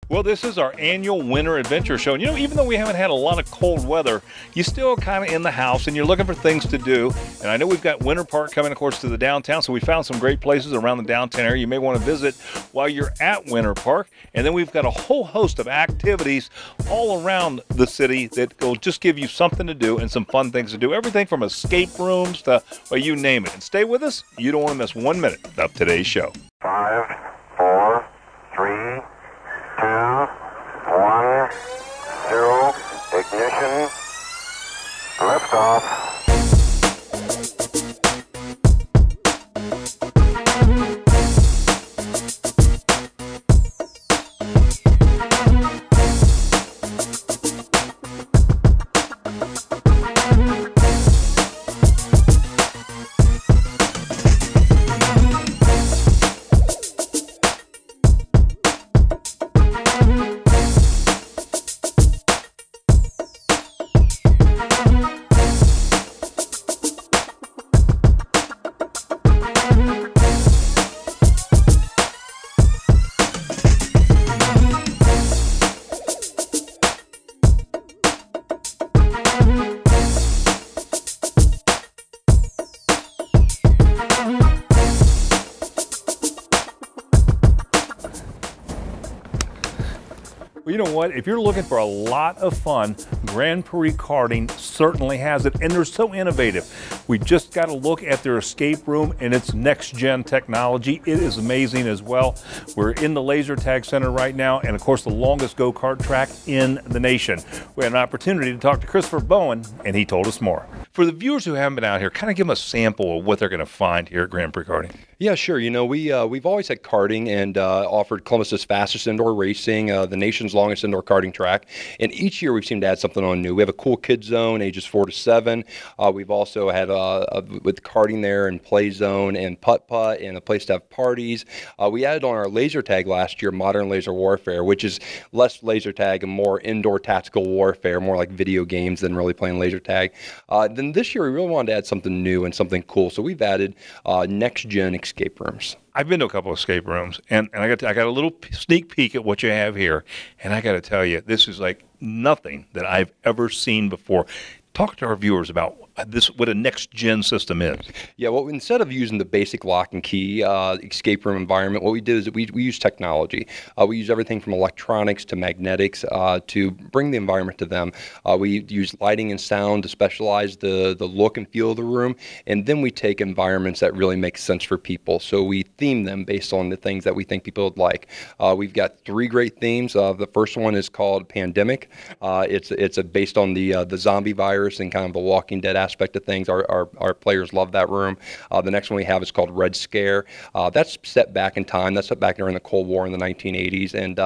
Well, this is our annual winter adventure show. And even though we haven't had a lot of cold weather, you're still kind of in the house and you're looking for things to do. And I know we've got Winter Park coming, of course, to the downtown. So we found some great places around the downtown area you may want to visit while you're at Winter Park. And then we've got a whole host of activities all around the city that will just give you something to do and some fun things to do. Everything from escape rooms to, well, you name it. And stay with us. You don't want to miss 1 minute of today's show. 5, 4, 3, 2, 1, 0, ignition, liftoff. Well, you know what? If you're looking for a lot of fun, Grand Prix Karting certainly has it, and they're so innovative. We just got to look at their escape room and its next-gen technology. It is amazing as well. We're in the Laser Tag Center right now, and of course, the longest go-kart track in the nation. We had an opportunity to talk to Christopher Bowen, and he told us more. For the viewers who haven't been out here, kind of give them a sample of what they're going to find here at Grand Prix Karting. Yeah, sure. We've always had karting and offered Columbus's fastest indoor racing, the nation's longest indoor karting track. And each year we've seemed to add something on new. We have a cool kids zone, ages 4 to 7. We've also had with karting there and play zone and putt-putt and a place to have parties. We added on our laser tag last year, Modern Laser Warfare, which is less laser tag and more indoor tactical warfare, more like video games than really playing laser tag. Then this year we really wanted to add something new and something cool. So we've added next-gen escape rooms. I've been to a couple of escape rooms, and I got a little sneak peek at what you have here, and I got to tell you, this is like nothing that I've ever seen before. Talk to our viewers about this, what a next-gen system is. Yeah, well, instead of using the basic lock and key escape room environment, what we did is we use technology. We use everything from electronics to magnetics to bring the environment to them. We use lighting and sound to specialize the look and feel of the room, and then we take environments that really make sense for people. So we theme them based on the things that we think people would like. We've got 3 great themes. The first one is called Pandemic. It's based on the zombie virus and kind of the Walking Dead aspect of things. Our players love that room. The next one we have is called Red Scare. That's set back in time. That's set back during the Cold War in the 1980s. And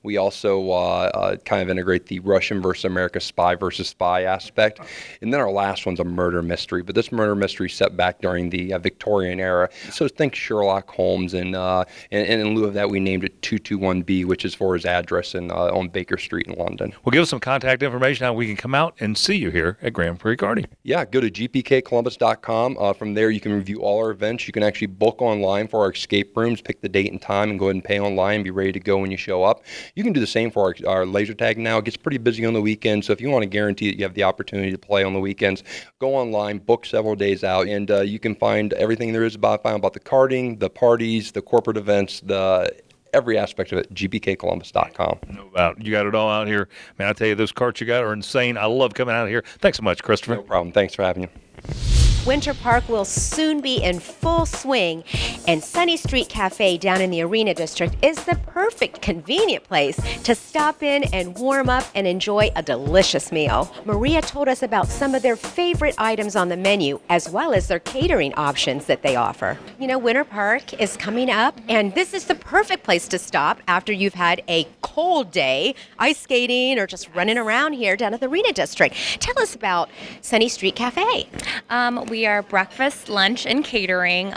we also kind of integrate the Russian versus America, spy versus spy aspect. And then our last one's a murder mystery. But this murder mystery set back during the Victorian era. So think Sherlock Holmes. And in lieu of that, we named it 221B, which is for his address on Baker Street in London. Well, give us some contact information how we can come out and see you here at Grand Prix Karting. Yeah, go to gpkcolumbus.com. From there, you can review all our events. You can actually book online for our escape rooms, pick the date and time, and go ahead and pay online and be ready to go when you show up. You can do the same for our laser tag now. It gets pretty busy on the weekends, so if you want to guarantee that you have the opportunity to play on the weekends, go online, book several days out, and you can find everything there is about the karting, the parties, the corporate events, every aspect of it, gpkcolumbus.com. No doubt. You got it all out here. Man, I tell you, those carts you got are insane. I love coming out here. Thanks so much, Christopher. No problem. Thanks for having you. Winter Park will soon be in full swing, and Sunny Street Cafe down in the Arena District is the perfect, convenient place to stop in and warm up and enjoy a delicious meal. Maria told us about some of their favorite items on the menu, as well as their catering options that they offer. You know, Winter Park is coming up, and this is the perfect place to stop after you've had a cold day, ice skating, or just running around here down at the Arena District. Tell us about Sunny Street Cafe. We are breakfast, lunch, and catering.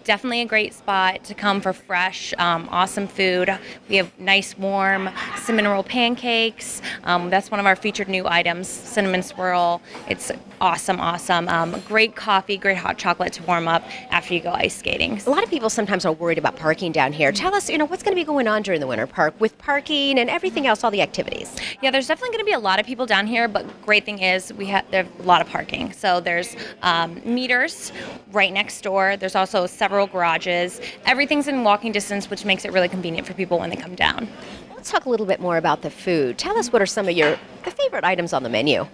Definitely a great spot to come for fresh, awesome food. We have nice, warm cinnamon roll pancakes. That's one of our featured new items, cinnamon swirl. It's awesome. Great coffee, great hot chocolate to warm up after you go ice skating. A lot of people sometimes are worried about parking down here. Tell us, what's going to be going on during the winter park with parking and everything else, all the activities. Yeah, there's definitely going to be a lot of people down here, but great thing is there's a lot of parking. So there's meters right next door. There's also several garages. Everything's in walking distance, which makes it really convenient for people when they come down. Let's talk a little bit more about the food. Tell us what are some of the favorite items on the menu.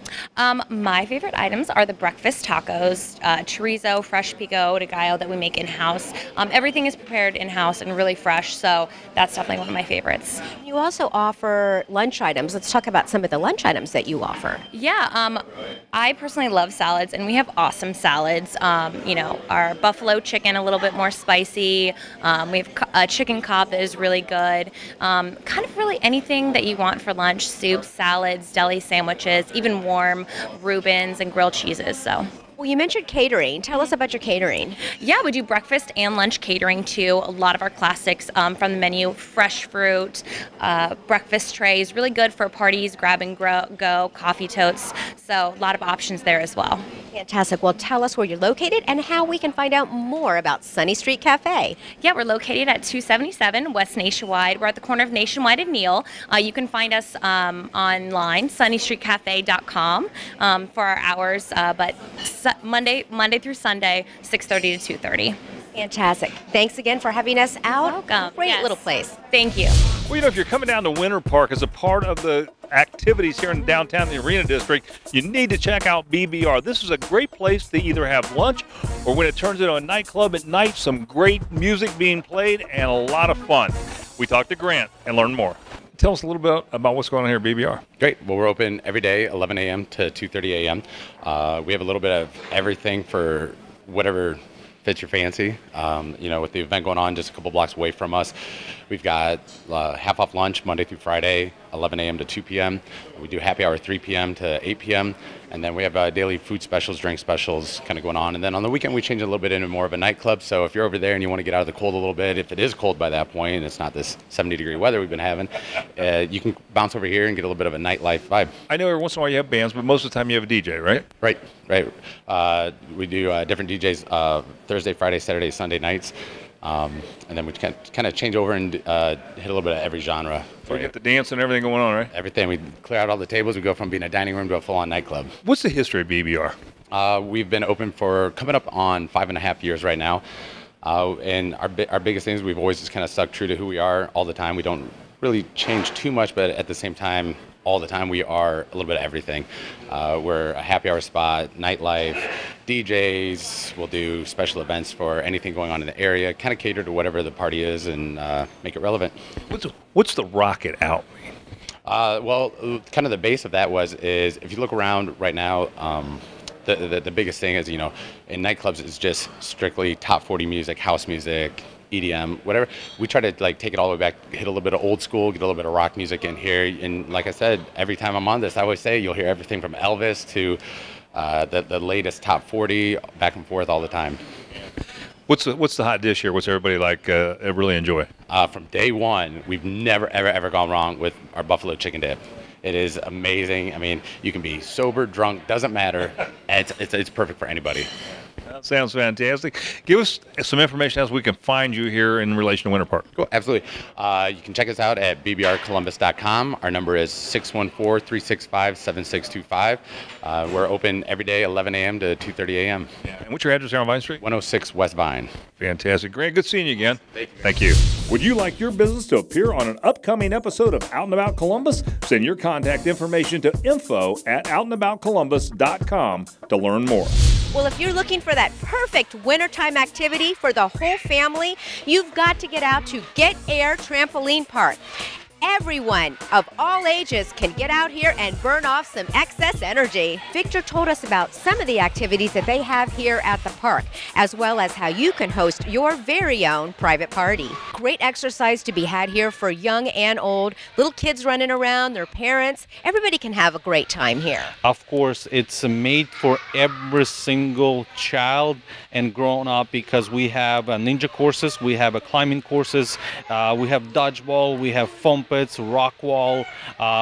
My favorite items are the breakfast tacos, chorizo, fresh pico de gallo that we make in-house. Everything is prepared in-house and really fresh, so that's definitely one of my favorites. You also offer lunch items. Let's talk about some of the lunch items that you offer. Yeah, I personally love salads, and we have awesome salads. Our buffalo chicken, a little bit more spicy. We have a chicken cob that is really good. Kind of really anything that you want for lunch, soups, salads, deli sandwiches, even warm Reubens and grilled cheeses. So. Well, you mentioned catering. Tell us about your catering. Yeah, we do breakfast and lunch catering too. A lot of our classics from the menu: fresh fruit, breakfast trays, really good for parties, grab and go, coffee totes. So a lot of options there as well. Fantastic. Well, tell us where you're located and how we can find out more about Sunny Street Cafe. Yeah, we're located at 277 West Nationwide. We're at the corner of Nationwide and Neal. You can find us online, sunnystreetcafe.com, for our hours, but Monday through Sunday, 6:30 to 2:30. Fantastic. Thanks again for having us out. Welcome. Great Yes. little place. Thank you. Well, if you're coming down to Winter Park as a part of the activities here in downtown, the Arena District, you need to check out BBR. This is a great place to either have lunch or when it turns into a nightclub at night, some great music being played and a lot of fun. We talked to Grant and learn more. Tell us a little bit about what's going on here at BBR. Great. Well, we're open every day, 11 a.m. to 2:30 a.m. We have a little bit of everything for whatever fits your fancy. With the event going on just a couple blocks away from us, we've got half off lunch Monday through Friday, 11 a.m. to 2 p.m. We do happy hour 3 p.m. to 8 p.m. And then we have daily food specials, drink specials kind of going on. And then on the weekend, we change it a little bit into more of a nightclub. So if you're over there and you want to get out of the cold a little bit, if it is cold by that point and it's not this 70-degree weather we've been having, you can bounce over here and get a little bit of a nightlife vibe. I know every once in a while you have bands, but most of the time you have a DJ, right? Right. We do different DJs Thursday, Friday, Saturday, Sunday nights. And then we kind of change over and hit a little bit of every genre. So you get the dance and everything going on, right? Everything. We clear out all the tables. We go from being a dining room to a full-on nightclub. What's the history of BBR? We've been open for coming up on 5.5 years right now. And our biggest things, we've always just kind of stuck true to who we are all the time. We don't really change too much, but at the same time, all the time, we are a little bit of everything. We're a happy hour spot, nightlife, DJs. We'll do special events for anything going on in the area, kind of cater to whatever the party is and make it relevant. What's the Rocket Out mean? Well, kind of the base of that is if you look around right now, the biggest thing is, in nightclubs is just strictly top 40 music, house music, EDM, whatever. We try to take it all the way back, hit a little bit of old school, get a little bit of rock music in here. And like I said, every time I'm on this, I always say you'll hear everything from Elvis to the latest top 40, back and forth all the time. What's the hot dish here? What's everybody really enjoy? From day one, we've never ever gone wrong with our buffalo chicken dip. It is amazing. I mean, you can be sober, drunk, doesn't matter. It's perfect for anybody. That sounds fantastic. Give us some information as we can find you here in relation to Winter Park. Cool, absolutely. You can check us out at bbrcolumbus.com. Our number is 614-365-7625. We're open every day, 11 a.m. to 2:30 a.m. Yeah. And what's your address here on Vine Street? 106 West Vine. Fantastic. Grant, good seeing you again. Thank you. Would you like your business to appear on an upcoming episode of Out and About Columbus? Send your contact information to info@outandaboutcolumbus.com to learn more. Well, if you're looking for that perfect wintertime activity for the whole family, you've got to get out to Get Air Trampoline Park. Everyone of all ages can get out here and burn off some excess energy. Victor told us about some of the activities that they have here at the park, as well as how you can host your very own private party. Great exercise to be had here for young and old, little kids running around, their parents. Everybody can have a great time here. Of course, it's made for every single child and grown up because we have ninja courses, we have climbing courses, we have dodgeball, we have foam pit, carpets, rock wall.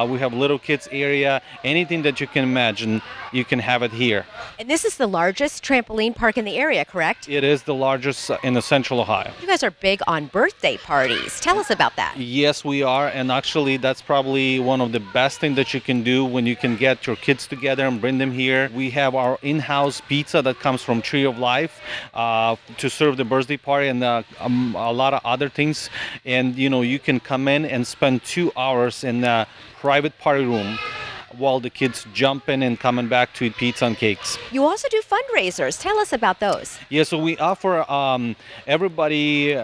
We have little kids area. Anything that you can imagine, you can have it here. And this is the largest trampoline park in the area, correct? It is the largest in the Central Ohio. You guys are big on birthday parties. Tell us about that. Yes, we are, and actually that's probably one of the best things that you can do when you can get your kids together and bring them here. We have our in-house pizza that comes from Tree of Life to serve the birthday party, and a lot of other things. And you can come in and spend 2 hours in a private party room while the kids jump in and coming back to eat pizza and cakes. You also do fundraisers. Tell us about those. Yeah, so we offer everybody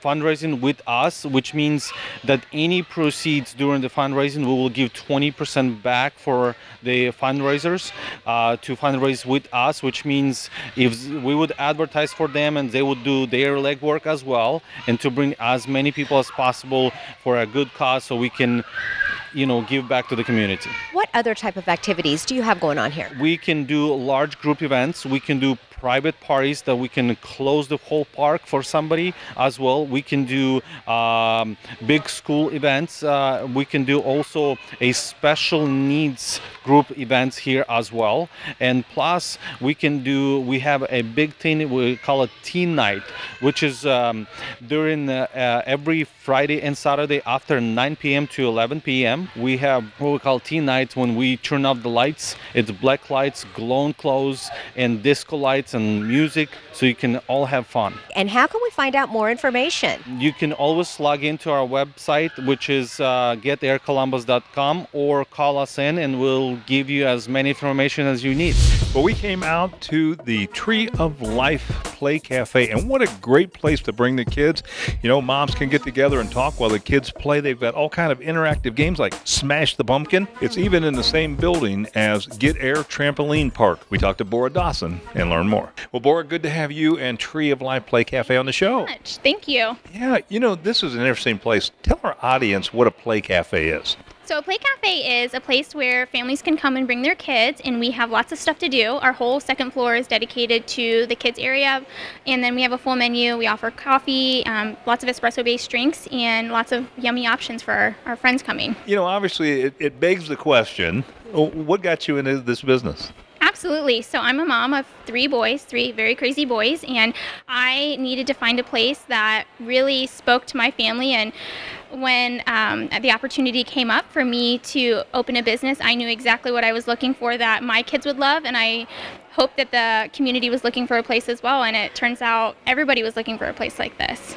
fundraising with us, which means that any proceeds during the fundraising, we will give 20% back for the fundraisers to fundraise with us, which means if we would advertise for them and they would do their legwork as well, and to bring as many people as possible for a good cause so we can give back to the community. What other type of activities do you have going on here? We can do large group events. We can do private parties that we can close the whole park for somebody as well. We can do big school events. We can do also a special needs group events here as well. And plus we have a big thing, we call it Teen Night, which is during every Friday and Saturday after 9 p.m. to 11 p.m. We have what we call Teen Night, when we turn off the lights. It's black lights, glowing clothes, and disco lights and music, so you can all have fun. And how can we find out more information? You can always log into our website, which is getaircolumbus.com, or call us in and we'll give you as many information as you need. Well, we came out to the Tree of Life Play Cafe, and what a great place to bring the kids. Moms can get together and talk while the kids play. They've got all kind of interactive games like Smash the Pumpkin. It's even in the same building as Get Air Trampoline Park. We talked to Bora Dawson and learn more. Well, Bora, good to have you and Tree of Life Play Cafe on the show. Much. Thank you. Yeah, this is an interesting place. Tell our audience what a play cafe is. So a play cafe is a place where families can come and bring their kids, and we have lots of stuff to do. Our whole second floor is dedicated to the kids area, and then we have a full menu. We offer coffee, lots of espresso-based drinks, and lots of yummy options for our friends coming. Obviously it begs the question, what got you into this business? Absolutely. So I'm a mom of 3 boys, 3 very crazy boys, and I needed to find a place that really spoke to my family. And when the opportunity came up for me to open a business, I knew exactly what I was looking for that my kids would love, and I hoped that the community was looking for a place as well, and it turns out everybody was looking for a place like this.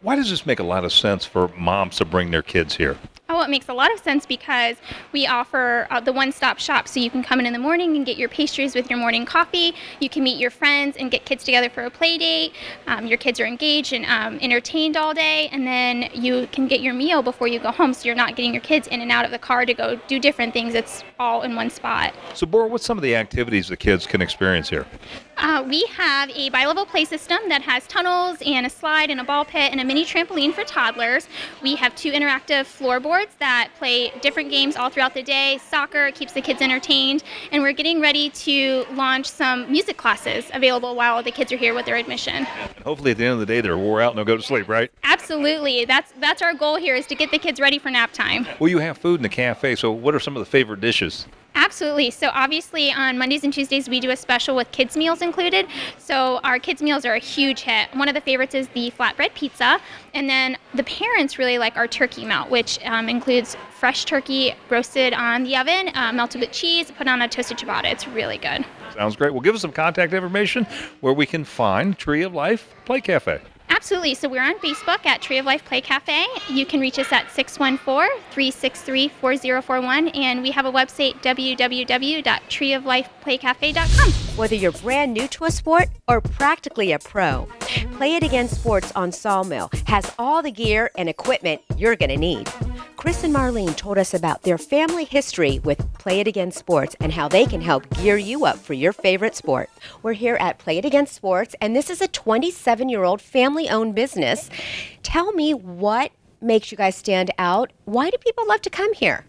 Why does this make a lot of sense for moms to bring their kids here? Oh, it makes a lot of sense because we offer the one-stop shop, so you can come in the morning and get your pastries with your morning coffee. You can meet your friends and get kids together for a play date. Your kids are engaged and entertained all day, and then you can get your meal before you go home, so you're not getting your kids in and out of the car to go do different things. It's all in one spot. So, Bora, what's some of the activities the kids can experience here? We have a bi-level play system that has tunnels and a slide and a ball pit and a mini trampoline for toddlers. We have 2 interactive floorboards that play different games all throughout the day. Soccer keeps the kids entertained, and we're getting ready to launch some music classes available while the kids are here with their admission. And hopefully at the end of the day they're wore out and they'll go to sleep, right? Absolutely. That's our goal here, is to get the kids ready for nap time. Well, you have food in the cafe, so what are some of the favorite dishes? Absolutely. So obviously on Mondays and Tuesdays we do a special with kids meals included. So our kids meals are a huge hit. One of the favorites is the flatbread pizza, and then the parents really like our turkey melt, which includes fresh turkey roasted on the oven, melted with cheese, put on a toasted ciabatta. It's really good. Sounds great. Well, give us some contact information where we can find Tree of Life Play Cafe. Absolutely. So we're on Facebook at Tree of Life Play Cafe. You can reach us at 614-363-4041, and we have a website, www.treeoflifeplaycafe.com. Whether you're brand new to a sport or practically a pro, Play It Again Sports on Sawmill has all the gear and equipment you're going to need. Chris and Marlene told us about their family history with Play It Again Sports and how they can help gear you up for your favorite sport. We're here at Play It Again Sports, and this is a 27-year-old family-owned business. Tell me what makes you guys stand out. Why do people love to come here?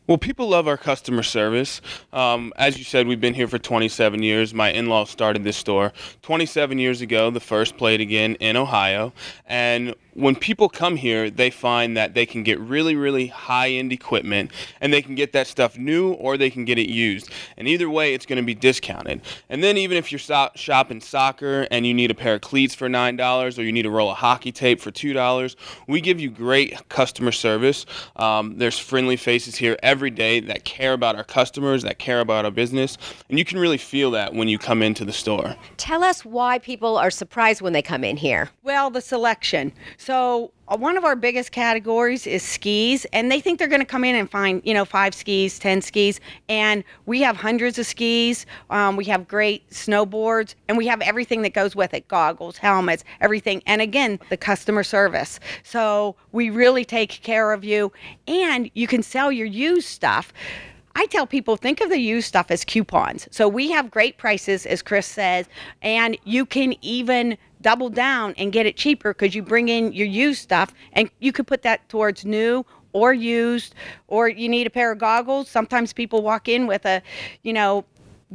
Well, people love our customer service. As you said, we've been here for 27 years. My in-laws started this store 27 years ago, the first Play It Again in Ohio. And when people come here, they find that they can get really, really high-end equipment, and they can get that stuff new or they can get it used. And either way, it's going to be discounted. And then even if you're shopping soccer and you need a pair of cleats for $9 or you need a roll of hockey tape for $2, we give you great customer service. There's friendly faces here every day that care about our customers, that care about our business, and you can really feel that when you come into the store. Tell us why people are surprised when they come in here. Well, the selection. So one of our biggest categories is skis, and they think they're going to come in and find, 5 skis, 10 skis, and we have hundreds of skis. We have great snowboards, and we have everything that goes with it, goggles, helmets, everything. And again, the customer service. So we really take care of you, and you can sell your used stuff. I tell people, think of the used stuff as coupons. So we have great prices, as Chris says, and you can even double down and get it cheaper because you bring in your used stuff, and you could put that towards new or used, or you need a pair of goggles. Sometimes people walk in with a,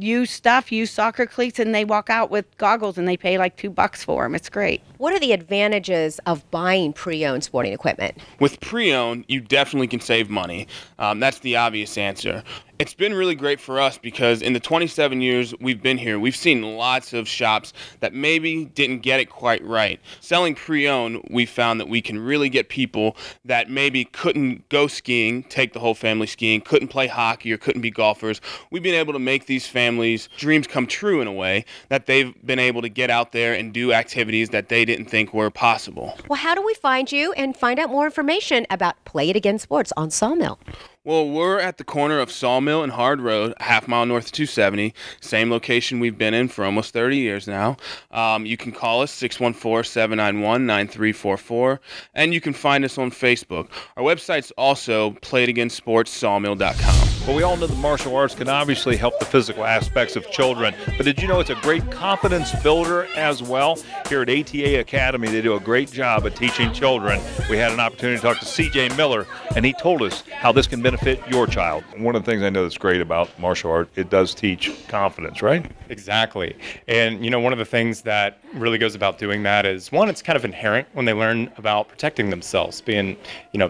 used stuff, used soccer cleats, and they walk out with goggles and they pay like $2 for them. It's great. What are the advantages of buying pre-owned sporting equipment? With pre-owned, you definitely can save money. That's the obvious answer. It's been really great for us because in the 27 years we've been here, we've seen lots of shops that maybe didn't get it quite right. Selling pre-owned, we found that we can really get people that maybe couldn't go skiing, take the whole family skiing, couldn't play hockey or couldn't be golfers. We've been able to make these families' dreams come true in a way that they've been able to get out there and do activities that they didn't think were possible. Well, how do we find you and find out more information about Play It Again Sports on Sawmill? Well, we're at the corner of Sawmill and Hard Road, a half mile north of 270, same location we've been in for almost 30 years now. You can call us 614-791-9344, and you can find us on Facebook. Our website's also playitagainsportssawmill.com. Well, we all know that martial arts can obviously help the physical aspects of children, but did you know it's a great confidence builder as well? Here at ATA Academy, they do a great job at teaching children. We had an opportunity to talk to CJ Miller, and he told us how this can benefit your child. One of the things I know that's great about martial art, it does teach confidence, right? Exactly. And, one of the things that really goes about doing that is, one, it's kind of inherent when they learn about protecting themselves, being,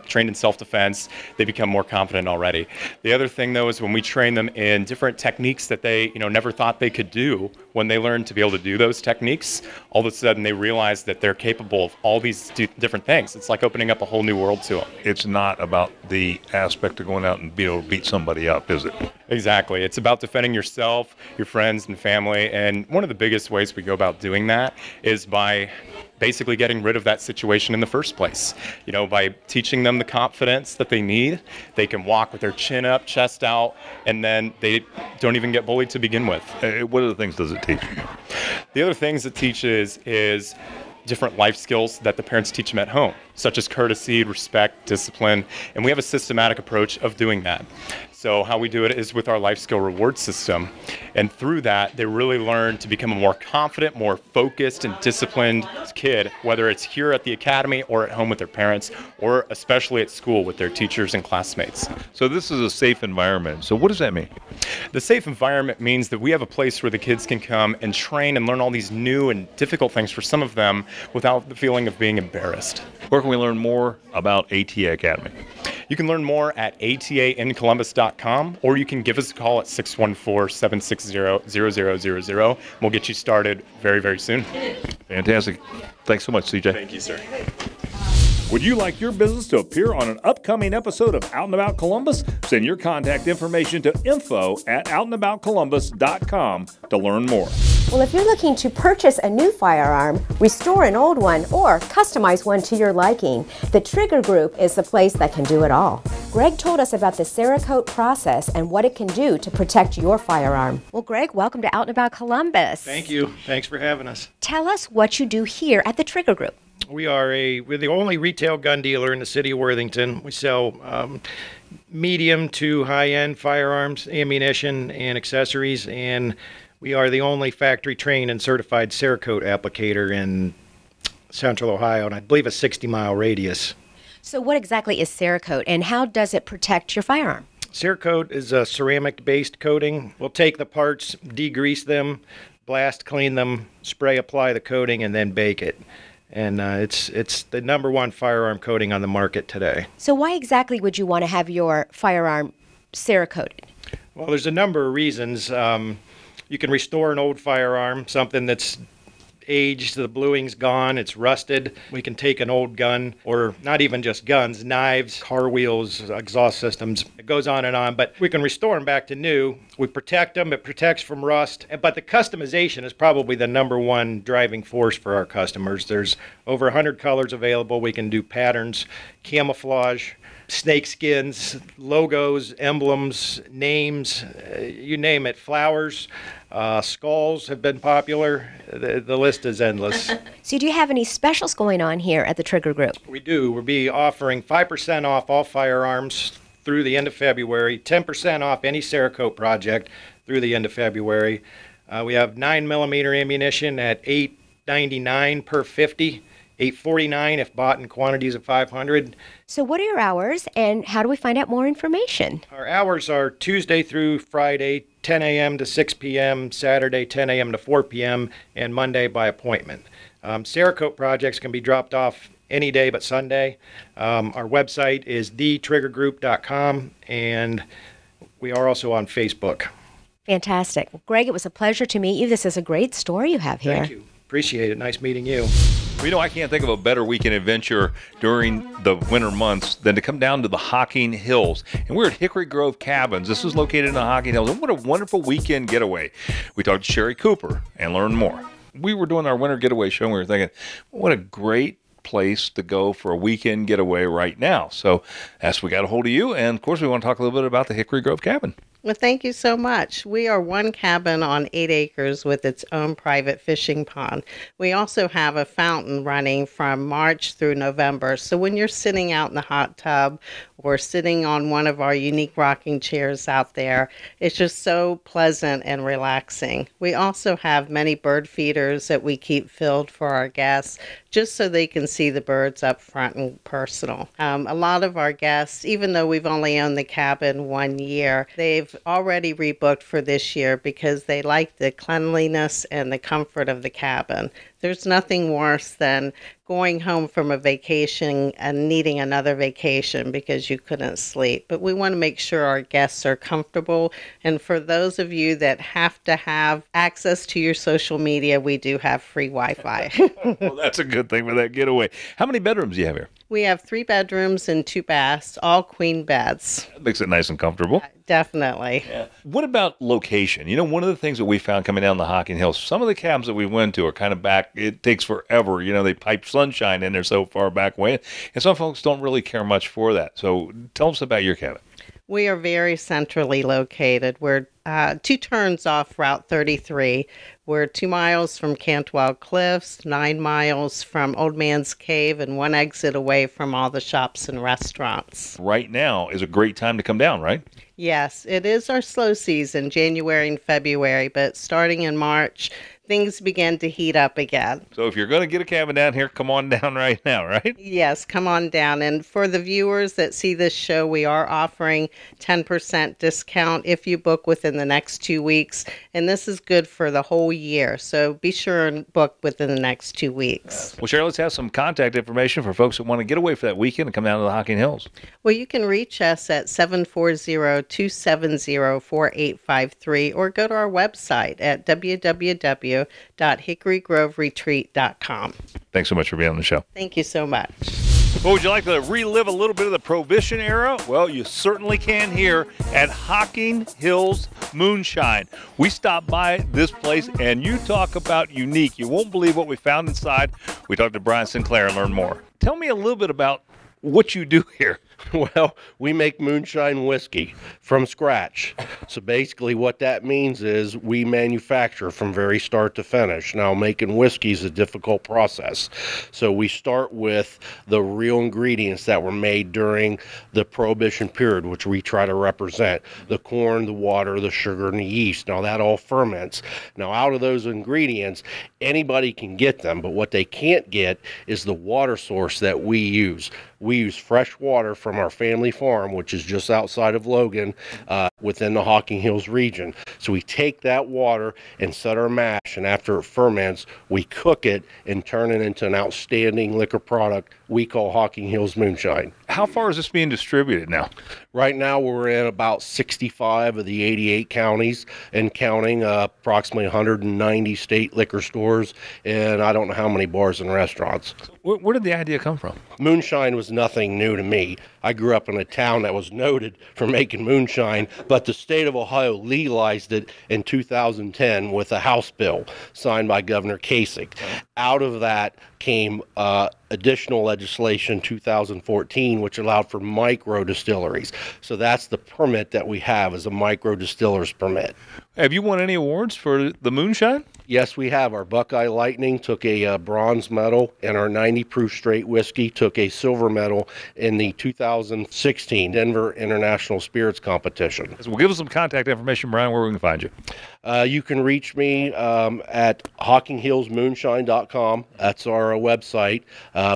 trained in self-defense, they become more confident already. The other thing, though, is when we train them in different techniques that they, never thought they could do, when they learn to be able to do those techniques, all of a sudden they realize that they're capable of all these different things. It's like opening up a whole new world to them. It's not about the aspect of going out and be able to beat somebody up, is it? Exactly. It's about defending yourself, your friends, and family. And one of the biggest ways we go about doing that is by basically getting rid of that situation in the first place. By teaching them the confidence that they need, they can walk with their chin up, chest out, and then they don't even get bullied to begin with. What other things does it teach? The other things it teaches is different life skills that the parents teach them at home, such as courtesy, respect, discipline, and we have a systematic approach of doing that. So how we do it is with our life skill reward system, and through that they really learn to become a more confident, more focused and disciplined kid, whether it's here at the academy or at home with their parents, or especially at school with their teachers and classmates. So this is a safe environment. So what does that mean? The safe environment means that we have a place where the kids can come and train and learn all these new and difficult things for some of them without the feeling of being embarrassed. Where can we learn more about ATA Academy? You can learn more at ataincolumbus.com, or you can give us a call at 614-760-0000. We'll get you started very, very soon. Fantastic. Thanks so much, CJ. Thank you, sir. Would you like your business to appear on an upcoming episode of Out and About Columbus? Send your contact information to info@outandaboutcolumbus.com to learn more. Well, if you're looking to purchase a new firearm, restore an old one, or customize one to your liking, the Trigger Group is the place that can do it all. Greg told us about the Cerakote process and what it can do to protect your firearm. Well, Greg, welcome to Out and About Columbus. Thank you. Thanks for having us. Tell us what you do here at the Trigger Group. We're the only retail gun dealer in the city of Worthington. We sell medium to high-end firearms, ammunition, and accessories, and we are the only factory-trained and certified Cerakote applicator in Central Ohio, and I believe a 60-mile radius. So what exactly is Cerakote, and how does it protect your firearm? Cerakote is a ceramic-based coating. We'll take the parts, degrease them, blast clean them, spray apply the coating, and then bake it. And it's the number one firearm coating on the market today. So why exactly would you want to have your firearm Cerakoted? Well, there's a number of reasons. You can restore an old firearm, something that's aged, the bluing's gone, it's rusted. We can take an old gun, or not even just guns, knives, car wheels, exhaust systems, it goes on, but we can restore them back to new. We protect them, it protects from rust, but the customization is probably the number one driving force for our customers. There's over 100 colors available. We can do patterns, camouflage, snake skins, logos, emblems, names, you name it, flowers, skulls have been popular. The list is endless. So do you have any specials going on here at the Trigger Group? We do. We'll be offering 5% off all firearms through the end of February, 10% off any Cerakote project through the end of February. We have 9mm ammunition at $8.99 per 50. $8.49 if bought in quantities of 500. So what are your hours, and how do we find out more information? Our hours are Tuesday through Friday, 10 a.m. to 6 p.m., Saturday, 10 a.m. to 4 p.m., and Monday by appointment. Cerakote projects can be dropped off any day but Sunday. Our website is thetriggergroup.com, and we are also on Facebook. Fantastic. Greg, it was a pleasure to meet you. This is a great store you have here. Thank you. Appreciate it. Nice meeting you. Well, you know, I can't think of a better weekend adventure during the winter months than to come down to the Hocking Hills. And we're at Hickory Grove Cabins. This is located in the Hocking Hills. And what a wonderful weekend getaway. We talked to Sherry Cooper and learned more. We were doing our winter getaway show and we were thinking, what a great place to go for a weekend getaway right now. So that's we got a hold of you. And of course, we want to talk a little bit about the Hickory Grove Cabin. Well, thank you so much. We are one cabin on 8 acres with its own private fishing pond. We also have a fountain running from March through November. So when you're sitting out in the hot tub or sitting on one of our unique rocking chairs out there, it's just so pleasant and relaxing. We also have many bird feeders that we keep filled for our guests, just so they can see the birds up front and personal. A lot of our guests, even though we've only owned the cabin 1 year, they've already rebooked for this year because they like the cleanliness and the comfort of the cabin. There's nothing worse than going home from a vacation and needing another vacation because you couldn't sleep. But we want to make sure our guests are comfortable. And for those of you that have to have access to your social media, we do have free Wi-Fi. Well, that's a good thing for that getaway. How many bedrooms do you have here? We have 3 bedrooms and 2 baths, all queen beds. That makes it nice and comfortable. Definitely. Yeah. What about location? You know, one of the things that we found coming down the Hocking Hills, some of the cabins that we went to are kind of back, it takes forever. You know, they pipe sunshine in there so far back away. And some folks don't really care much for that. So tell us about your cabin. We are very centrally located. We're 2 turns off Route 33. We're 2 miles from Cantwell Cliffs, 9 miles from Old Man's Cave, and 1 exit away from all the shops and restaurants. Right now is a great time to come down, right? Yes, it is our slow season, January and February, but starting in March, things begin to heat up again. So if you're going to get a cabin down here, come on down right now, right? Yes, come on down. And for the viewers that see this show, we are offering 10% discount if you book within the next 2 weeks. And this is good for the whole year. So be sure and book within the next 2 weeks. Well, Cheryl, let's have some contact information for folks that want to get away for that weekend and come down to the Hocking Hills. Well, you can reach us at 740-270-4853 or go to our website at www.hickorygroveretreat.com. Thanks so much for being on the show. Thank you so much. Well, would you like to relive a little bit of the Prohibition era? Well, you certainly can here at Hocking Hills Moonshine. We stopped by this place, and you talk about unique. You won't believe what we found inside. We talked to Brian Sinclair and learned more. Tell me a little bit about what you do here. Well, we make moonshine whiskey from scratch. So basically what that means is we manufacture from very start to finish. Now, making whiskey is a difficult process. So we start with the real ingredients that were made during the Prohibition period, which we try to represent. The corn, the water, the sugar, and the yeast. Now, that all ferments. Now, out of those ingredients, anybody can get them, but what they can't get is the water source that we use. we use fresh water from our family farm, which is just outside of Logan, within the Hocking Hills region. So we take that water and set our mash, and after it ferments, we cook it and turn it into an outstanding liquor product we call Hocking Hills Moonshine. How far is this being distributed now? Right now, we're in about 65 of the 88 counties and counting, approximately 190 state liquor stores, and I don't know how many bars and restaurants. Where did the idea come from? Moonshine was nothing new to me. I grew up in a town that was noted for making moonshine, but the state of Ohio legalized it in 2010 with a House bill signed by Governor Kasich. Out of that came additional legislation 2014, which allowed for micro distilleries. So that's the permit that we have, is a micro distiller's permit. Have you won any awards for the moonshine? Yes, we have. Our Buckeye Lightning took a bronze medal, and our 90 proof straight whiskey took a silver medal in the 2016 Denver International Spirits Competition. Well, give us some contact information, Brian, where we can find you. You can reach me at HockingHillsMoonshine.com. That's our website.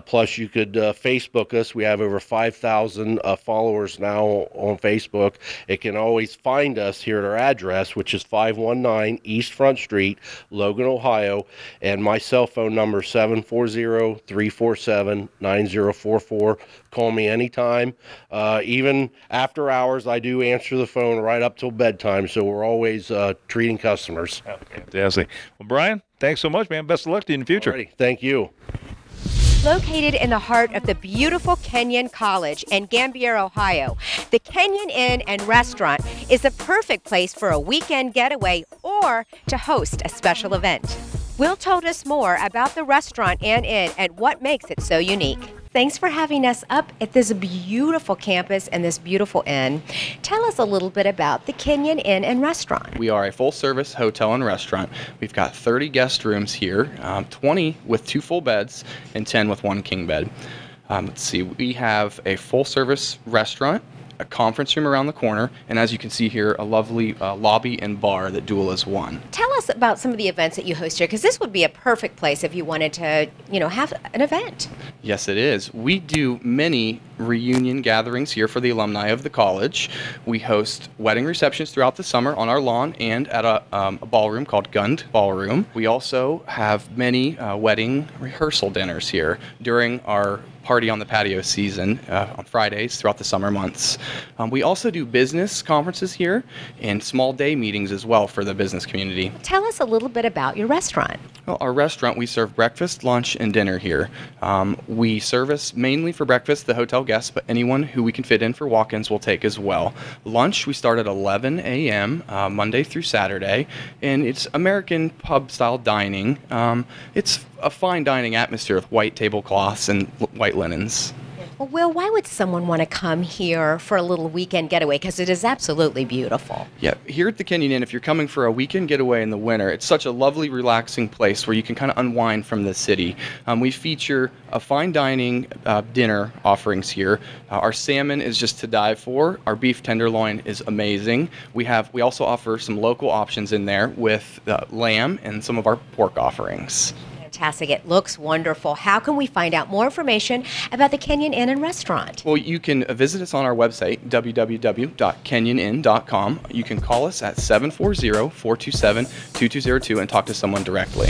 Plus, you could Facebook us. We have over 5,000 followers now on Facebook. It can always find us here at our address, which is 519 East Front Street, Logan, Ohio, and my cell phone number 740-347-9044. Call me anytime. Even after hours, I do answer the phone right up till bedtime, so we're always treating customers. Fantastic. Well, Brian, thanks so much, man. Best of luck to you in the future. Alrighty. Thank you. Located in the heart of the beautiful Kenyon College in Gambier, Ohio, the Kenyon Inn and Restaurant is the perfect place for a weekend getaway or to host a special event. Will told us more about the restaurant and inn and what makes it so unique. Thanks for having us up at this beautiful campus and this beautiful inn. Tell us a little bit about the Kenyon Inn and Restaurant. We are a full-service hotel and restaurant. We've got 30 guest rooms here, 20 with 2 full beds and 10 with 1 king bed. Let's see, we have a full-service restaurant, a conference room around the corner, and as you can see here, a lovely lobby and bar that dual as one. Tell us about some of the events that you host here, because this would be a perfect place if you wanted to, have an event. Yes, it is. We do many reunion gatherings here for the alumni of the college. We host wedding receptions throughout the summer on our lawn and at a ballroom called Gund Ballroom. We also have many wedding rehearsal dinners here during our party on the patio season on Fridays throughout the summer months. We also do business conferences here and small day meetings as well for the business community. Tell us a little bit about your restaurant. Well, our restaurant, we serve breakfast, lunch, and dinner here. We service mainly for breakfast the hotel guests, but anyone who we can fit in for walk-ins will take as well. Lunch, we start at 11 a.m. Monday through Saturday, and it's American pub-style dining. It's a fine dining atmosphere with white tablecloths and white linens. Well, Will, why would someone want to come here for a little weekend getaway? Because it is absolutely beautiful. Yeah, here at the Kenyon Inn, if you're coming for a weekend getaway in the winter, it's such a lovely, relaxing place where you can kind of unwind from the city. We feature a fine dining dinner offerings here. Our salmon is just to die for. Our beef tenderloin is amazing. We also offer some local options in there with lamb and some of our pork offerings. Fantastic. It looks wonderful. How can we find out more information about the Kenyon Inn and Restaurant? Well, you can visit us on our website, www.kenyoninn.com. You can call us at 740-427-2202 and talk to someone directly.